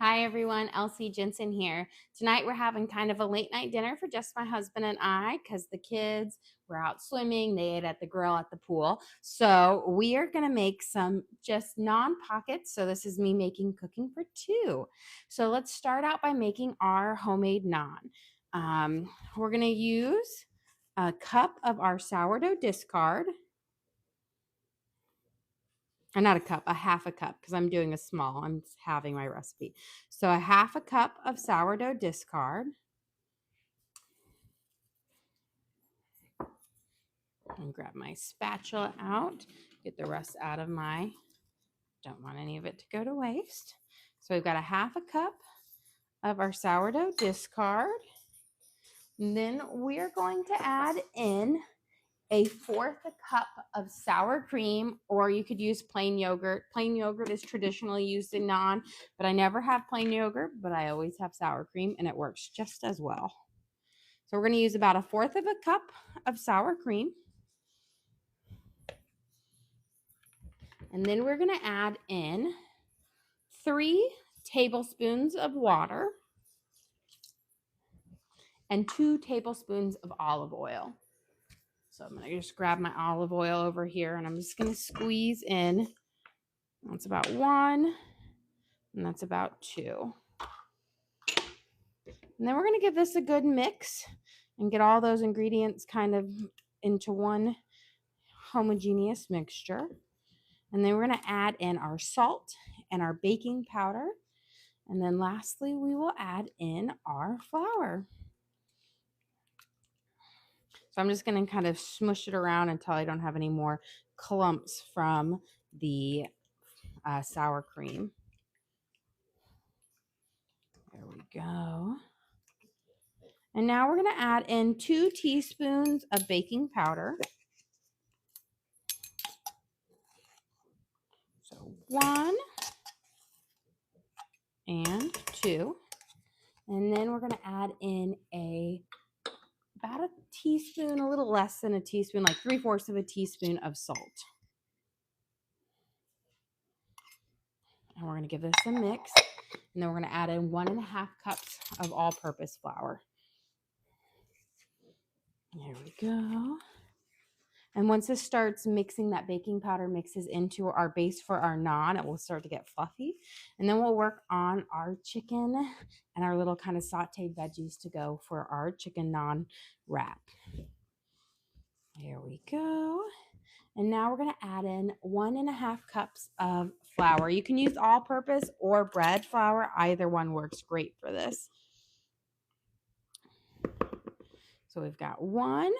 Hi everyone, Elsie Jensen here. Tonight we're having kind of a late night dinner for just my husband and I because the kids were out swimming. They ate at the grill at the pool. So we are going to make some just naan pockets. So this is me making cooking for two. So let's start out by making our homemade naan. We're going to use a cup of our sourdough discard. Or not a cup, a half a cup, because I'm doing a small. I'm halving my recipe. So a half a cup of sourdough discard. And grab my spatula out, get the rest out of my, don't want any of it to go to waste. So we've got a half a cup of our sourdough discard. And then we're going to add in a fourth cup of sour cream, or you could use plain yogurt. Plain yogurt is traditionally used in naan, but I never have plain yogurt, but I always have sour cream, and it works just as well. So we're going to use about a fourth of a cup of sour cream. And then we're going to add in 3 tablespoons of water and 2 tablespoons of olive oil. So I'm going to just grab my olive oil over here and I'm just going to squeeze in. That's about 1 and that's about 2. And then we're going to give this a good mix and get all those ingredients kind of into one homogeneous mixture. And then we're going to add in our salt and our baking powder. And then lastly, we will add in our flour. So I'm just going to kind of smush it around until I don't have any more clumps from the sour cream. There we go. And now we're going to add in 2 teaspoons of baking powder. So 1 and 2. And then we're going to add in about a teaspoon, a little less than a teaspoon, like 3/4 of a teaspoon of salt. And we're going to give this a mix. And then we're going to add in 1.5 cups of all-purpose flour. There we go. And once this starts mixing, that baking powder mixes into our base for our naan, it will start to get fluffy. And then we'll work on our chicken and our little kind of sauteed veggies to go for our chicken naan wrap. There we go. And now we're going to add in 1.5 cups of flour. You can use all-purpose or bread flour. Either one works great for this. So we've got 1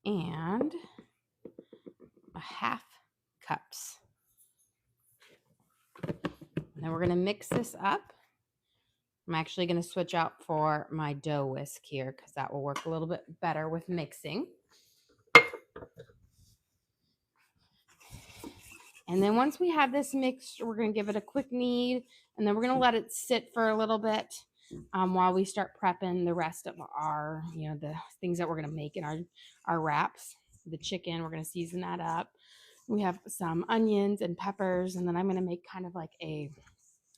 and 1/2 cups. And then we're going to mix this up. I'm actually going to switch out for my dough whisk here because that will work a little bit better with mixing. And then once we have this mixed, we're going to give it a quick knead, and then we're going to let it sit for a little bit while we start prepping the rest of our, the things that we're going to make in our wraps. The chicken, we're going to season that up. We have some onions and peppers, and then I'm going to make kind of like a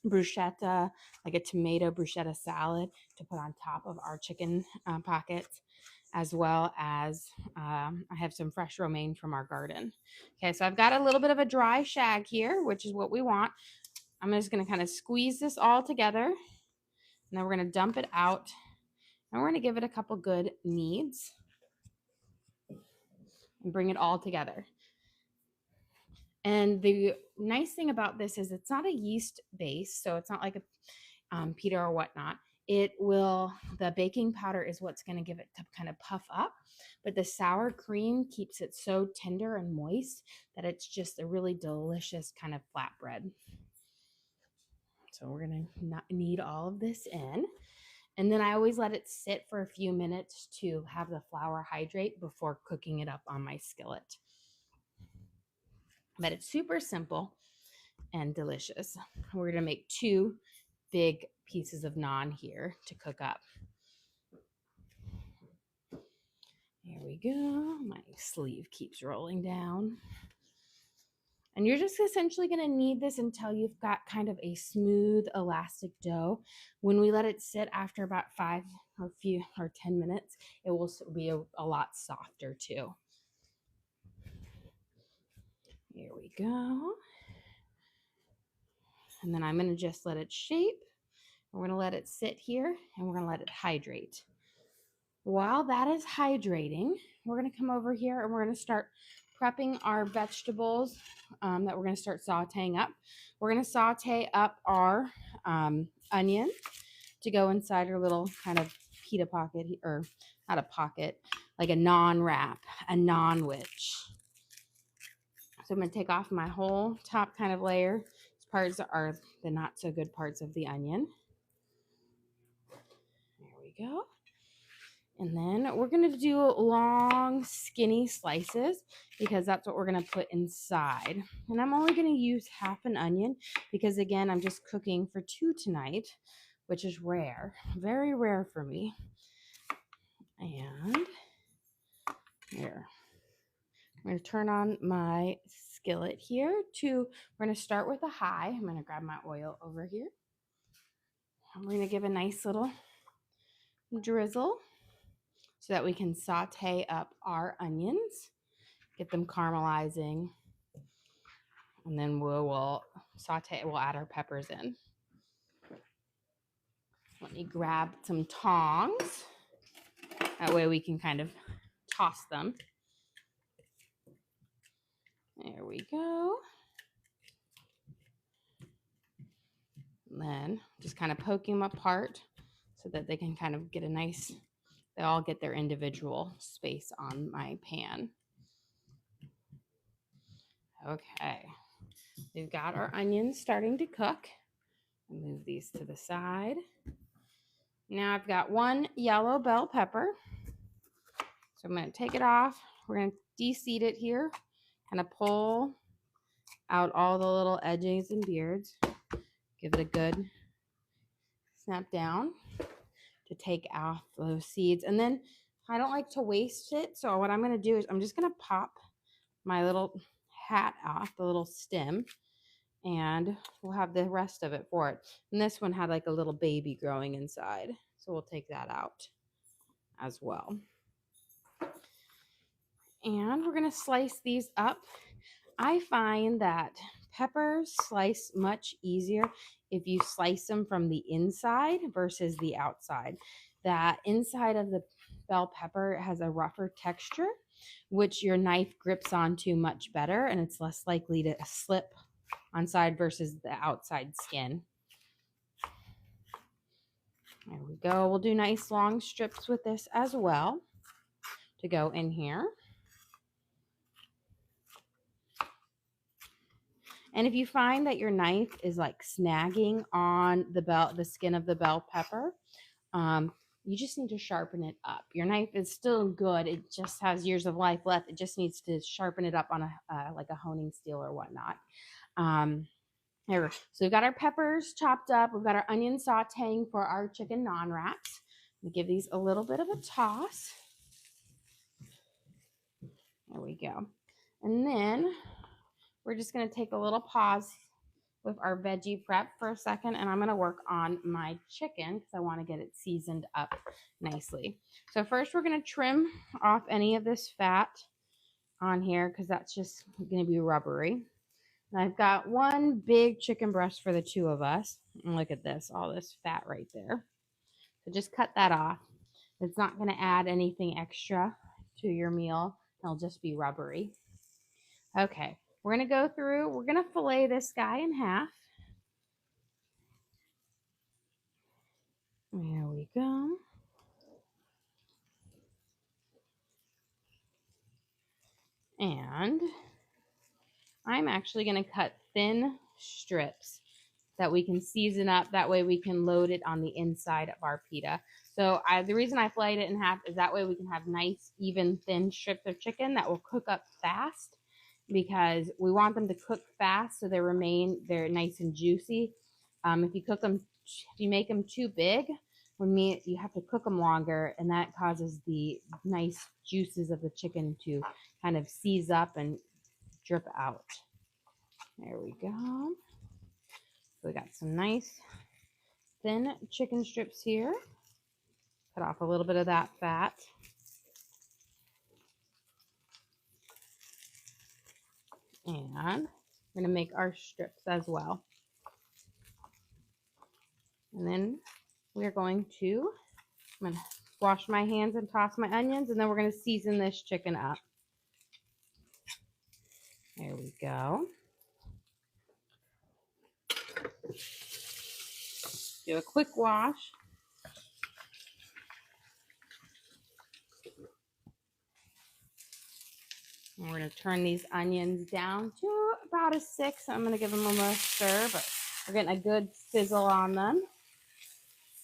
bruschetta, like a tomato bruschetta salad to put on top of our chicken pockets, as well as I have some fresh romaine from our garden. Okay, so I've got a little bit of a dry shag here, which is what we want. I'm just going to kind of squeeze this all together, and then we're going to dump it out, and we're going to give it a couple good kneads and bring it all together. And the nice thing about this is it's not a yeast base, so it's not like a pita or whatnot. The baking powder is what's going to give it to kind of puff up, but the sour cream keeps it so tender and moist that it's just a really delicious kind of flatbread. So we're going to knead all of this in. And then I always let it sit for a few minutes to have the flour hydrate before cooking it up on my skillet. But it's super simple and delicious. We're going to make 2 big pieces of naan here to cook up. Here we go. My sleeve keeps rolling down. And you're just essentially going to knead this until you've got kind of a smooth, elastic dough. When we let it sit after about 10 minutes, it will be a lot softer too. Here we go. And then I'm going to just let it shape. We're going to let it sit here and we're going to let it hydrate. While that is hydrating, we're going to come over here and we're going to start prepping our vegetables that we're going to start sauteing up. We're going to saute up our onion to go inside our little kind of pita pocket, or not a pocket, like a naan wrap, a naan witch. So I'm going to take off my whole top kind of layer. These parts are the not so good parts of the onion. There we go. And then we're going to do long, skinny slices because that's what we're going to put inside. And I'm only going to use half an onion because, again, I'm just cooking for 2 tonight, which is rare, very rare for me. And here, I'm going to turn on my skillet here. We're going to start with a high. I'm going to grab my oil over here. We're going to give a nice little drizzle so that we can saute up our onions, get them caramelizing, and then we'll add our peppers in. Let me grab some tongs. That way we can kind of toss them. There we go. And then just kind of poking them apart so that they can kind of get they all get their individual space on my pan. Okay, we've got our onions starting to cook. I'll move these to the side. Now I've got 1 yellow bell pepper. So I'm going to take it off. We're going to de-seed it here, kind of pull out all the little edges and beards. Give it a good snap down to take off those seeds. And then I don't like to waste it. So what I'm going to do is I'm just going to pop my little hat off, the little stem, and we'll have the rest of it for it. And this one had like a little baby growing inside. So we'll take that out as well. And we're going to slice these up. I find that peppers slice much easier if you slice them from the inside versus the outside. That inside of the bell pepper has a rougher texture, which your knife grips onto much better, and it's less likely to slip on side versus the outside skin. There we go. We'll do nice long strips with this as well to go in here. And if you find that your knife is like snagging on the skin of the bell pepper, you just need to sharpen it up. Your knife is still good. It just has years of life left. It just needs to sharpen it up on like a honing steel or whatnot. So we've got our peppers chopped up. We've got our onion sauteing for our chicken naan wraps. We give these a little bit of a toss. There we go. And then we're just going to take a little pause with our veggie prep for a second, and I'm going to work on my chicken because I want to get it seasoned up nicely. So first we're going to trim off any of this fat on here because that's just going to be rubbery. And I've got 1 big chicken breast for the 2 of us. And look at this, all this fat right there. So just cut that off. It's not going to add anything extra to your meal. It'll just be rubbery. Okay, we're going to go through, we're going to fillet this guy in half. There we go. And I'm actually going to cut thin strips that we can season up. That way we can load it on the inside of our pita. So the reason I filleted it in half is that way we can have nice, even, thin strips of chicken that will cook up fast, because we want them to cook fast so they're nice and juicy. If you make them too big, you have to cook them longer, and that causes the nice juices of the chicken to kind of seize up and drip out. There we go. So we got some nice thin chicken strips here. Cut off a little bit of that fat. And we're going to make our strips as well. And then we're going to, I'm going to wash my hands and toss my onions, and then we're going to season this chicken up. There we go. Do a quick wash. And we're going to turn these onions down to about a 6. I'm going to give them a little stir, but we're getting a good sizzle on them,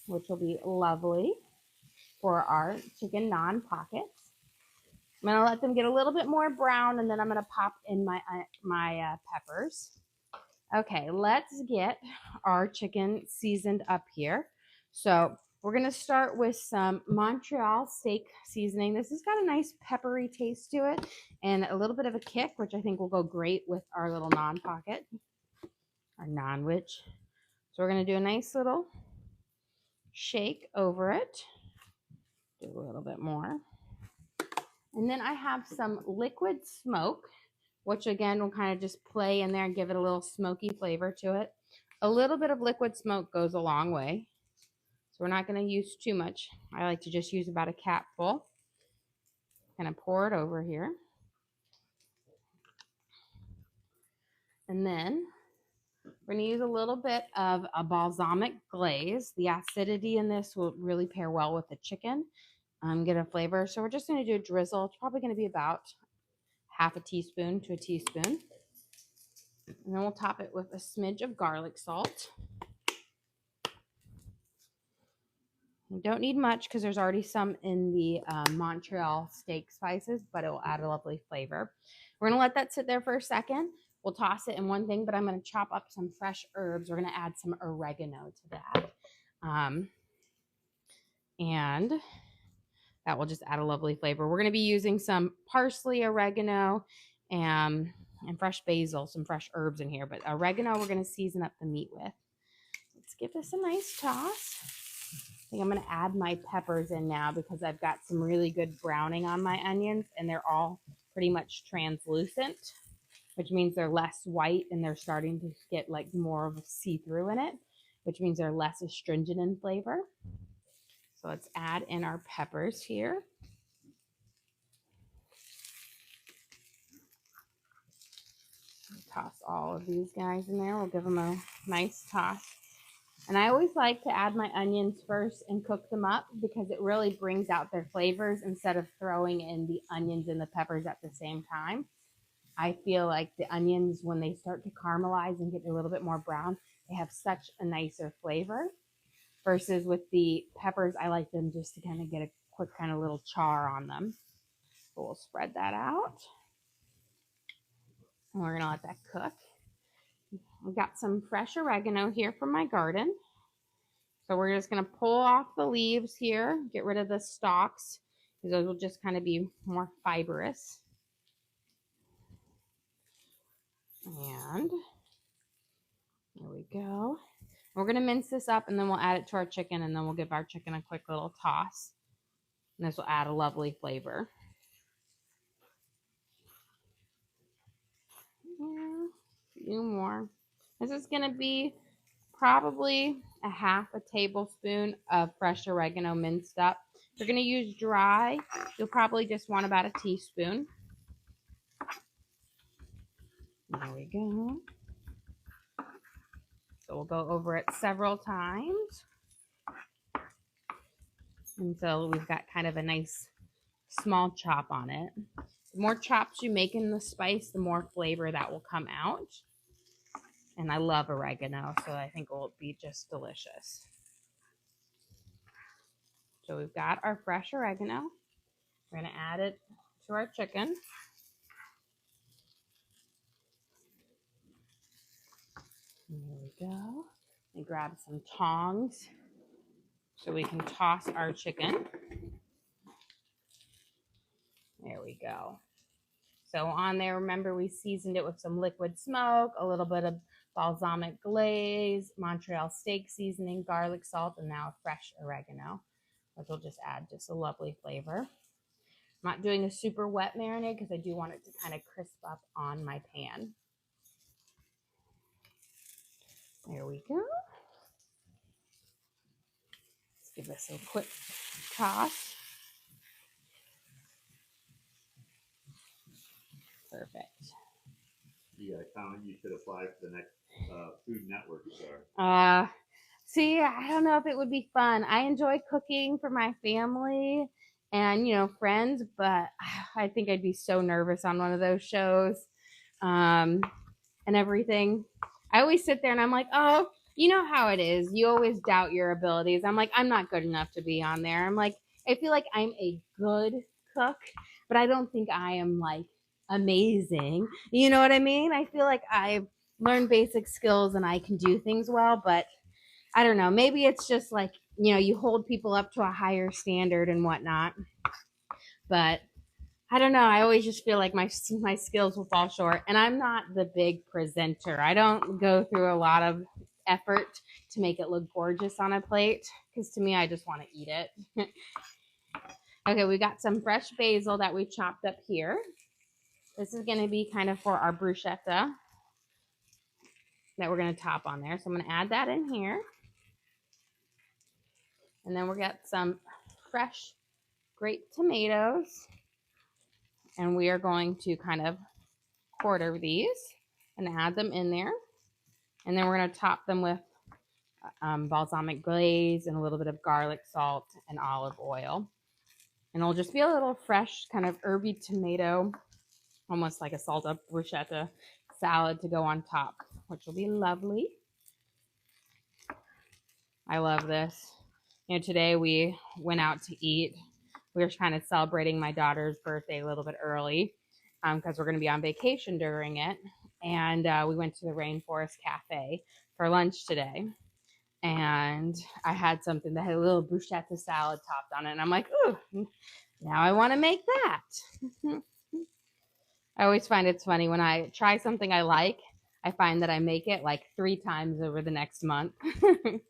which will be lovely for our chicken naan pockets. I'm going to let them get a little bit more brown, and then I'm going to pop in my peppers. Okay, let's get our chicken seasoned up here. So we're going to start with some Montreal steak seasoning. This has got a nice peppery taste to it and a little bit of a kick, which I think will go great with our little naan pocket, our naan-wich. So we're going to do a nice little shake over it. Do a little bit more. And then I have some liquid smoke, which again will kind of just play in there and give it a little smoky flavor to it. A little bit of liquid smoke goes a long way. So we're not going to use too much. I like to just use about a capful. Kind of pour it over here. And then we're going to use a little bit of a balsamic glaze. The acidity in this will really pair well with the chicken. Get a flavor. So we're just going to do a drizzle. It's probably going to be about half a teaspoon to a teaspoon. And then we'll top it with a smidge of garlic salt. You don't need much because there's already some in the Montreal steak spices, but it will add a lovely flavor. We're going to let that sit there for a second. We'll toss it in one thing, but I'm going to chop up some fresh herbs. We're going to add some oregano to that. And that will just add a lovely flavor. We're going to be using some parsley, oregano, and fresh basil, some fresh herbs in here. But oregano we're going to season up the meat with. Let's give this a nice toss. I think I'm going to add my peppers in now because I've got some really good browning on my onions, and they're all pretty much translucent, which means they're less white and they're starting to get like more of a see-through in it, which means they're less astringent in flavor. So let's add in our peppers here. Toss all of these guys in there. We'll give them a nice toss. And I always like to add my onions first and cook them up because it really brings out their flavors instead of throwing in the onions and the peppers at the same time. I feel like the onions, when they start to caramelize and get a little bit more brown, they have such a nicer flavor. Versus with the peppers, I like them just to kind of get a quick kind of little char on them. So we'll spread that out. And we're going to let that cook. I've got some fresh oregano here from my garden. So we're just going to pull off the leaves here, get rid of the stalks, because those will just kind of be more fibrous. And there we go. We're going to mince this up, and then we'll add it to our chicken, and then we'll give our chicken a quick little toss. And this will add a lovely flavor. Yeah, a few more. This is going to be probably a half a tablespoon of fresh oregano minced up. If you're going to use dry, you'll probably just want about a teaspoon. There we go. So we'll go over it several times until we've got kind of a nice small chop on it. The more chops you make in the spice, the more flavor that will come out. And I love oregano, so I think it will be just delicious. So we've got our fresh oregano. We're going to add it to our chicken. There we go. And grab some tongs so we can toss our chicken. There we go. So on there, remember we seasoned it with some liquid smoke, a little bit of balsamic glaze, Montreal steak seasoning, garlic salt, and now fresh oregano, which will just add just a lovely flavor. I'm not doing a super wet marinade because I do want it to kind of crisp up on my pan. There we go. Let's give this a quick toss. Perfect. You got a comment you should apply for the next Food Network star. See, I don't know if it would be fun. I enjoy cooking for my family and, you know, friends, but I think I'd be so nervous on one of those shows and everything. I always sit there and I'm like, oh, you know how it is. You always doubt your abilities. I'm like, I'm not good enough to be on there. I'm like, I feel like I'm a good cook, but I don't think I am like amazing. You know what I mean? I feel like I've learned basic skills and I can do things well, but I don't know. Maybe it's just like, you know, you hold people up to a higher standard and whatnot. But I don't know. I always just feel like my skills will fall short. And I'm not the big presenter. I don't go through a lot of effort to make it look gorgeous on a plate because to me, I just want to eat it. Okay, we got some fresh basil that we chopped up here. This is going to be kind of for our bruschetta that we're going to top on there. So I'm going to add that in here. And then we got some fresh grape tomatoes. And we are going to kind of quarter these and add them in there. And then we're going to top them with balsamic glaze and a little bit of garlic salt and olive oil. And it'll just be a little fresh kind of herby tomato, almost like a salted bruschetta salad to go on top, which will be lovely. I love this. You know, today we went out to eat. We were kind of celebrating my daughter's birthday a little bit early because we're going to be on vacation during it. And we went to the Rainforest Cafe for lunch today. And I had something that had a little bruschetta salad topped on it. And I'm like, ooh, now I want to make that. I always find it's funny when I try something I like, I find that I make it like 3 times over the next month. There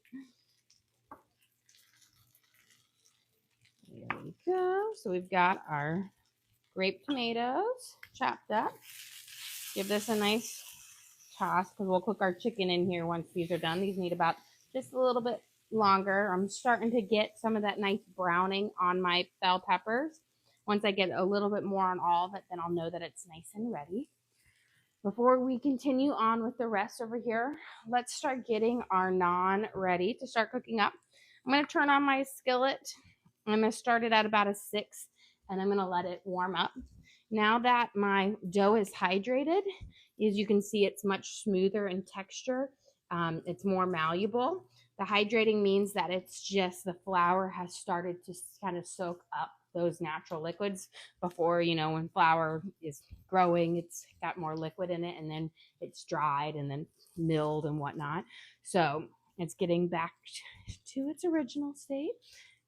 we go. So we've got our grape tomatoes chopped up. Give this a nice toss because we'll cook our chicken in here once these are done. These need about just a little bit longer. I'm starting to get some of that nice browning on my bell peppers. Once I get a little bit more on all of it, then I'll know that it's nice and ready. Before we continue on with the rest over here, let's start getting our naan ready to start cooking up. I'm going to turn on my skillet. I'm going to start it at about a 6 and I'm going to let it warm up. Now that my dough is hydrated, as you can see, it's much smoother in texture. It's more malleable. The hydrating means that it's just the flour has started to kind of soak up those natural liquids before, you know, when flour is growing, it's got more liquid in it and then it's dried and then milled and whatnot. So it's getting back to its original state,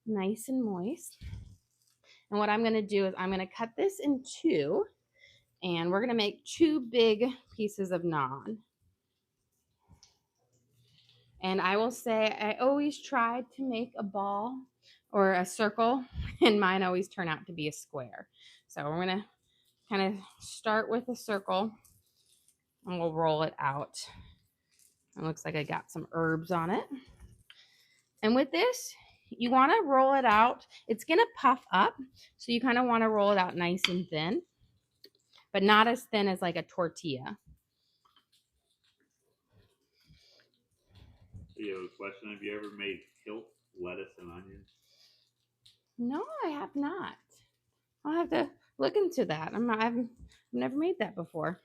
nice and moist. And what I'm going to do is I'm going to cut this in 2 and we're going to make 2 big pieces of naan. And I will say I always tried to make a ball or a circle and mine always turn out to be a square. So we're going to kind of start with a circle and we'll roll it out. It looks like I got some herbs on it. And with this, you want to roll it out. It's going to puff up. So you kind of want to roll it out nice and thin, but not as thin as like a tortilla. Theo, question, have you ever made kilt lettuce and onions? No, I have not. I'll have to look into that. I've never made that before.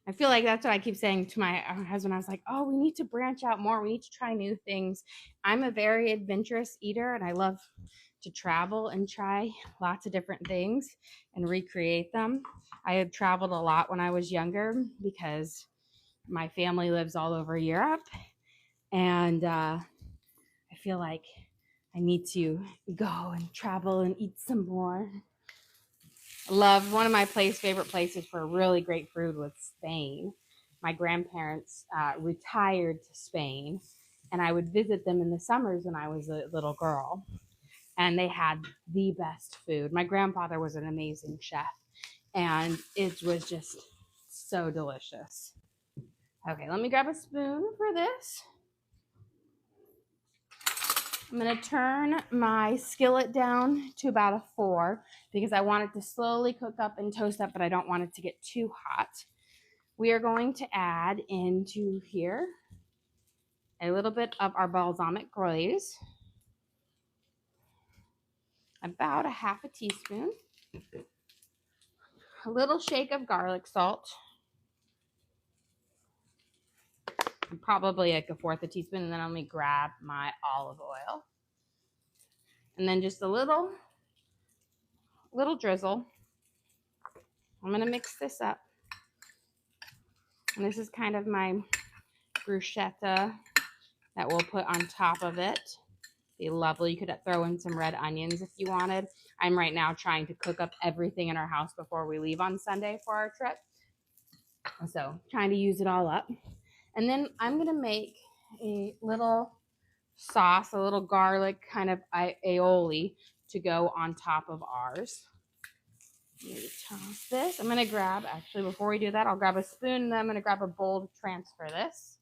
I feel like that's what I keep saying to my husband. I was like, oh, we need to branch out more. We need to try new things. I'm a very adventurous eater and I love to travel and try lots of different things and recreate them. I had traveled a lot when I was younger because my family lives all over Europe. And I feel like I need to go and travel and eat some more. Loved one of my favorite places for really great food was Spain. My grandparents retired to Spain, and I would visit them in the summers when I was a little girl. And they had the best food. My grandfather was an amazing chef, and it was just so delicious. Okay, let me grab a spoon for this. I'm going to turn my skillet down to about a 4 because I want it to slowly cook up and toast up, but I don't want it to get too hot. We are going to add into here a little bit of our balsamic glaze, about a half a teaspoon, a little shake of garlic salt, probably like a 1/4 a teaspoon, and then let me grab my olive oil, and then just a little drizzle. I'm going to mix this up, and this is kind of my bruschetta that we'll put on top of it. Be lovely. You could throw in some red onions if you wanted. I'm right now trying to cook up everything in our house before we leave on Sunday for our trip, so trying to use it all up. And then I'm going to make a little sauce, a little garlic kind of aioli to go on top of ours. Maybe toss this. I'm going to grab, actually, before we do that, I'll grab a spoon, and then I'm going to grab a bowl to transfer this.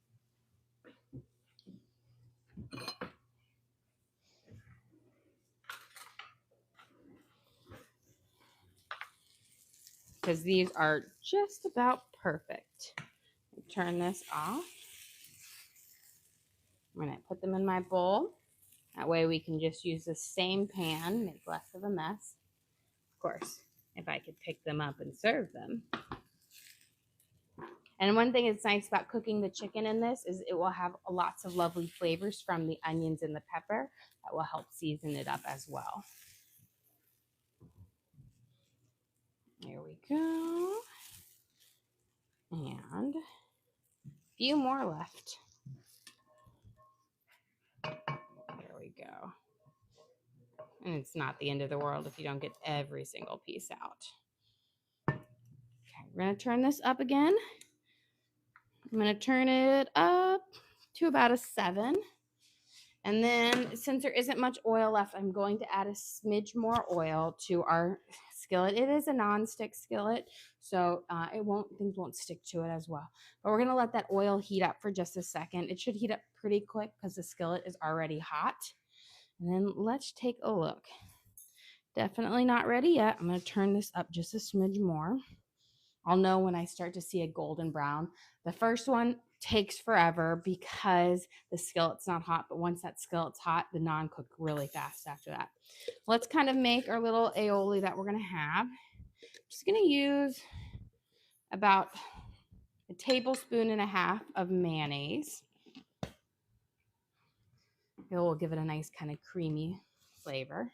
Because these are just about perfect. Turn this off. I'm going to put them in my bowl. That way we can just use the same pan, make less of a mess. Of course, if I could pick them up and serve them. And one thing that's nice about cooking the chicken in this is it will have lots of lovely flavors from the onions and the pepper that will help season it up as well. There we go. And a few more left. There we go. And it's not the end of the world if you don't get every single piece out. Okay, we're going to turn this up again. I'm going to turn it up to about a 7. And then since there isn't much oil left, I'm going to add a smidge more oil to our skillet. It is a non-stick skillet, so things won't stick to it as well. But we're going to let that oil heat up for just a second. It should heat up pretty quick because the skillet is already hot. And then let's take a look. Definitely not ready yet. I'm going to turn this up just a smidge more. I'll know when I start to see a golden brown. The first one takes forever because the skillet's not hot, but once that skillet's hot, the naan cook really fast after that. Let's kind of make our little aioli that we're going to have. I'm just going to use about a tablespoon and a half of mayonnaise. It will give it a nice kind of creamy flavor.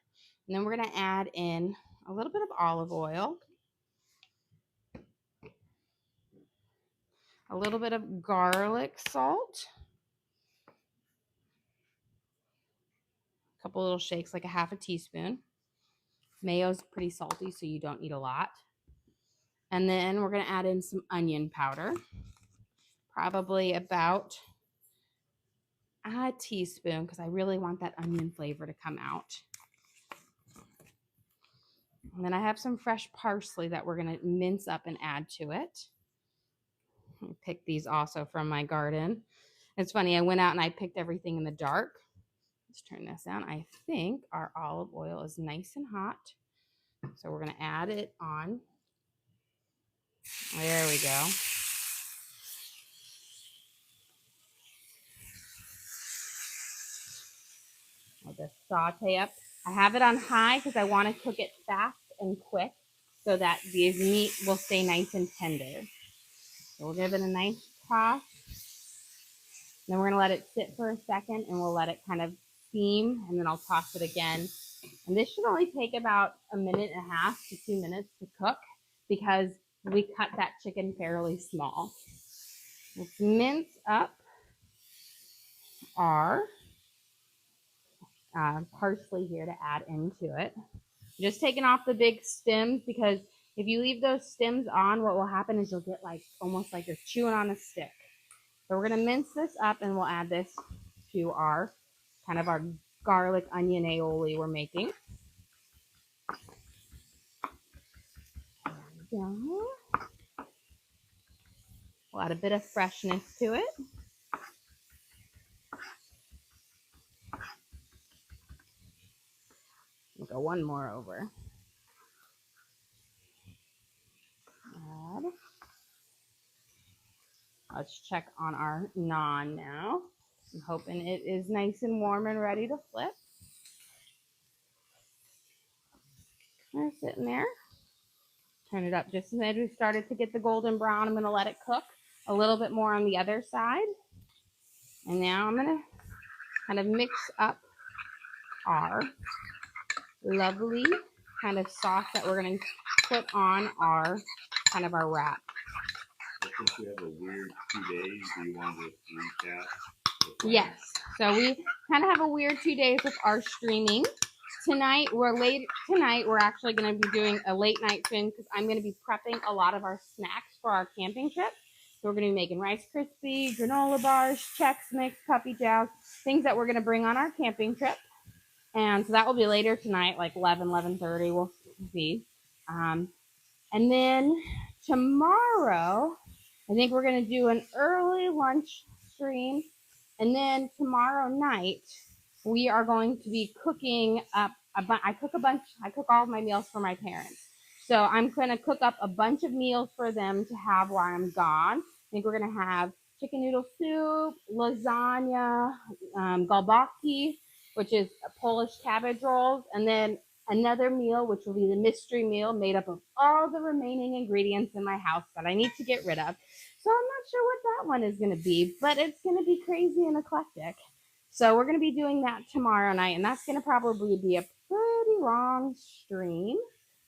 And then we're going to add in a little bit of olive oil, a little bit of garlic salt, a couple little shakes, like a half a teaspoon. Mayo's pretty salty, so you don't need a lot. And then we're going to add in some onion powder, probably about a teaspoon, because I really want that onion flavor to come out. And then I have some fresh parsley that we're going to mince up and add to it. I picked these also from my garden. It's funny, I went out and I picked everything in the dark. Let's turn this down. I think our olive oil is nice and hot. So we're going to add it on. There we go. I'll just saute up. I have it on high because I want to cook it fast and quick so that the meat will stay nice and tender. So we'll give it a nice toss. Then we're going to let it sit for a second and we'll let it kind of steam, and then I'll toss it again. And this should only take about 1.5 to 2 minutes to cook because we cut that chicken fairly small. Let's mince up our parsley here to add into it. Just taking off the big stems because If you leave those stems on, what will happen is you'll get like almost like you're chewing on a stick. So we're gonna mince this up and we'll add this to our kind of our garlic onion aioli we're making. We'll add a bit of freshness to it. We'll go one more over. Add. Let's check on our naan now. I'm hoping it is nice and warm and ready to flip. They're sitting there. Turn it up just as we started to get the golden brown. I'm going to let it cook a little bit more on the other side. And now I'm going to kind of mix up our lovely kind of sauce that we're going to put on our kind of our wrap. Since we have a weird 2 days, do you want to recap? Yes. So we kind of have a weird 2 days with our streaming. Tonight, we're actually going to be doing a late night stream because I'm going to be prepping a lot of our snacks for our camping trip. So we're going to be making Rice Krispies, granola bars, Chex Mix, puppy chows, things that we're going to bring on our camping trip. And so that will be later tonight, like 11:30, we'll see. And then tomorrow, I think we're going to do an early lunch stream. And then tomorrow night, we are going to be cooking up I cook all of my meals for my parents. So I'm going to cook up a bunch of meals for them to have while I'm gone. I think we're going to have chicken noodle soup, lasagna, galbaki, which is Polish cabbage rolls, and then another meal, which will be the mystery meal made up of all the remaining ingredients in my house that I need to get rid of. So I'm not sure what that one is going to be, but it's going to be crazy and eclectic. So we're going to be doing that tomorrow night, and that's going to probably be a pretty long stream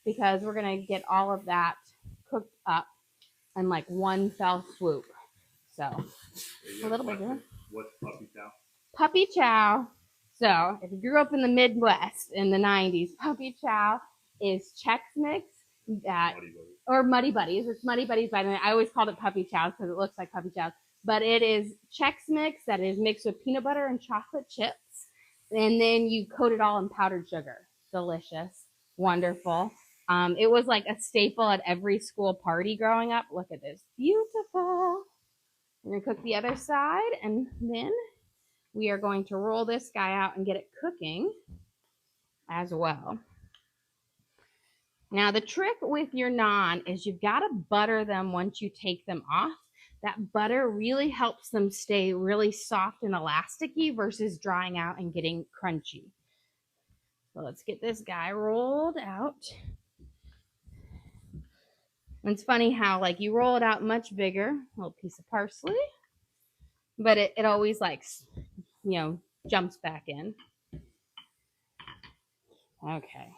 because we're going to get all of that cooked up in like one fell swoop. So a little bit different. What's puppy chow? Puppy chow. So if you grew up in the Midwest in the 90s, puppy chow is Chex Mix or Muddy Buddies. It's Muddy Buddies by the way. I always called it puppy chow because it looks like puppy chow. But it is Chex Mix that is mixed with peanut butter and chocolate chips. And then you coat it all in powdered sugar. Delicious. Wonderful. It was like a staple at every school party growing up. Look at this. Beautiful. We're going to cook the other side. And then we are going to roll this guy out and get it cooking as well. Now, the trick with your naan is you've got to butter them once you take them off. That butter really helps them stay really soft and elasticy versus drying out and getting crunchy. So let's get this guy rolled out. And it's funny how like you roll it out much bigger, a little piece of parsley, but it always like, jumps back in. Okay.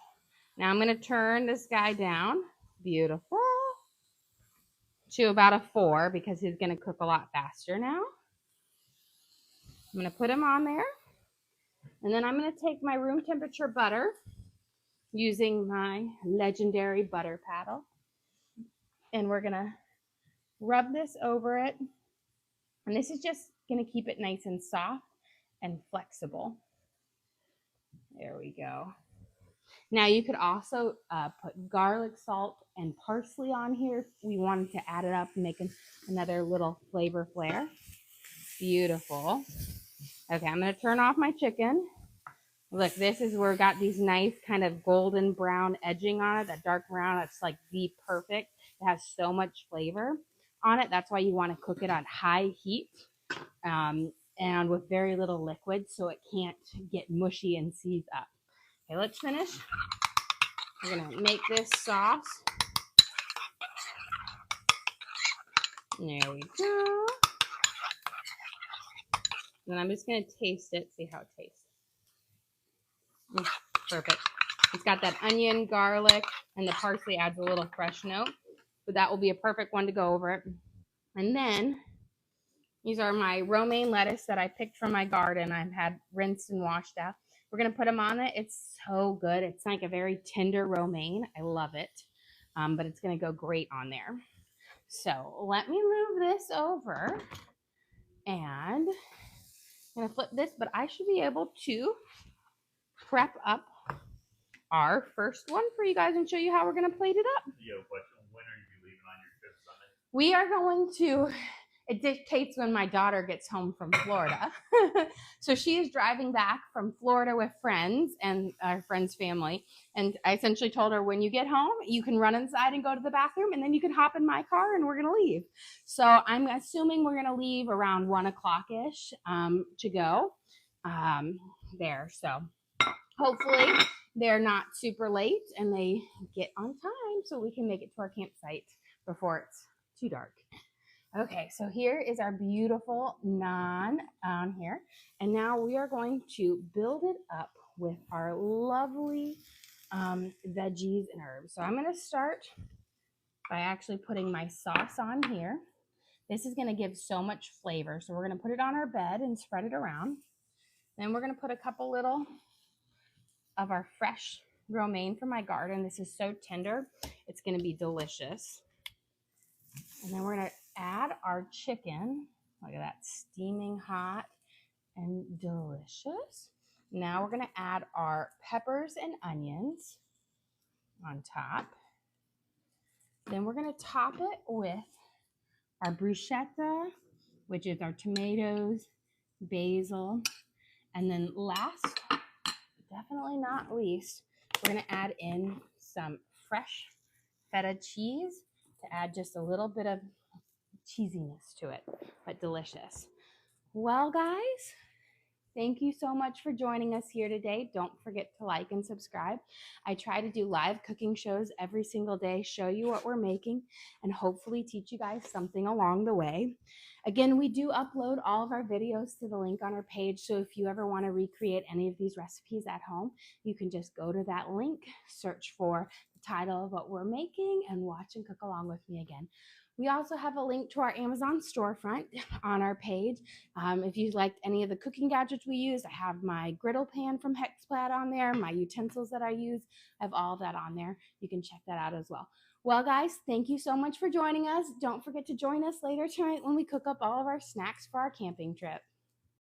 Now I'm going to turn this guy down. Beautiful. To about a 4 because he's going to cook a lot faster now. I'm going to put him on there. And then I'm going to take my room temperature butter using my legendary butter paddle. And we're going to rub this over it. And this is just going to keep it nice and soft and flexible. There we go. Now you could also put garlic, salt, and parsley on here if we wanted to add it up and make another little flavor flare. Beautiful. Okay, I'm going to turn off my chicken. Look, this is where we got these nice kind of golden brown edging on it, that dark brown. That's like the perfect. It has so much flavor on it. That's why you want to cook it on high heat and with very little liquid so it can't get mushy and seize up. Okay, let's finish. We're going to make this sauce. There we go. And I'm just going to taste it, see how it tastes. Perfect. It's got that onion, garlic, and the parsley adds a little fresh note. But that will be a perfect one to go over it. And then these are my romaine lettuce that I picked from my garden. I've had rinsed and washed out. We're going to put them on it. It's so good. It's like a very tender romaine. I love it. but it's going to go great on there. So let me move this over, and I'm going to flip this, but I should be able to prep up our first one for you guys and show you how we're going to plate it up. You have a question. When are you leaving on your trip Sunday? We are going to, it dictates when my daughter gets home from Florida. So she is driving back from Florida with friends and our friend's family. And I essentially told her, when you get home, you can run inside and go to the bathroom, and then you can hop in my car and we're going to leave. So I'm assuming we're going to leave around 1 o'clock-ish to go there. So hopefully they're not super late and they get on time so we can make it to our campsite before it's too dark. Okay, so here is our beautiful naan on here. And now we are going to build it up with our lovely veggies and herbs. So I'm going to start by actually putting my sauce on here. This is going to give so much flavor. So we're going to put it on our bed and spread it around. Then we're going to put a couple little of our fresh romaine from my garden. This is so tender. It's going to be delicious. And then we're going to add our chicken. Look at that, steaming hot and delicious. Now we're going to add our peppers and onions on top. Then we're going to top it with our bruschetta, which is our tomatoes, basil, and then last, definitely not least, we're going to add in some fresh feta cheese to add just a little bit of cheesiness to it, but delicious. Well, guys, thank you so much for joining us here today. Don't forget to like and subscribe. I try to do live cooking shows every single day, show you what we're making, and hopefully teach you guys something along the way. Again, we do upload all of our videos to the link on our page, so if you ever want to recreate any of these recipes at home, you can just go to that link, search for the title of what we're making, and watch and cook along with me again. We also have a link to our Amazon storefront on our page. If you liked any of the cooking gadgets we use, I have my griddle pan from Hexplat on there, my utensils that I use, I have all of that on there. You can check that out as well. Well, guys, thank you so much for joining us. Don't forget to join us later tonight when we cook up all of our snacks for our camping trip.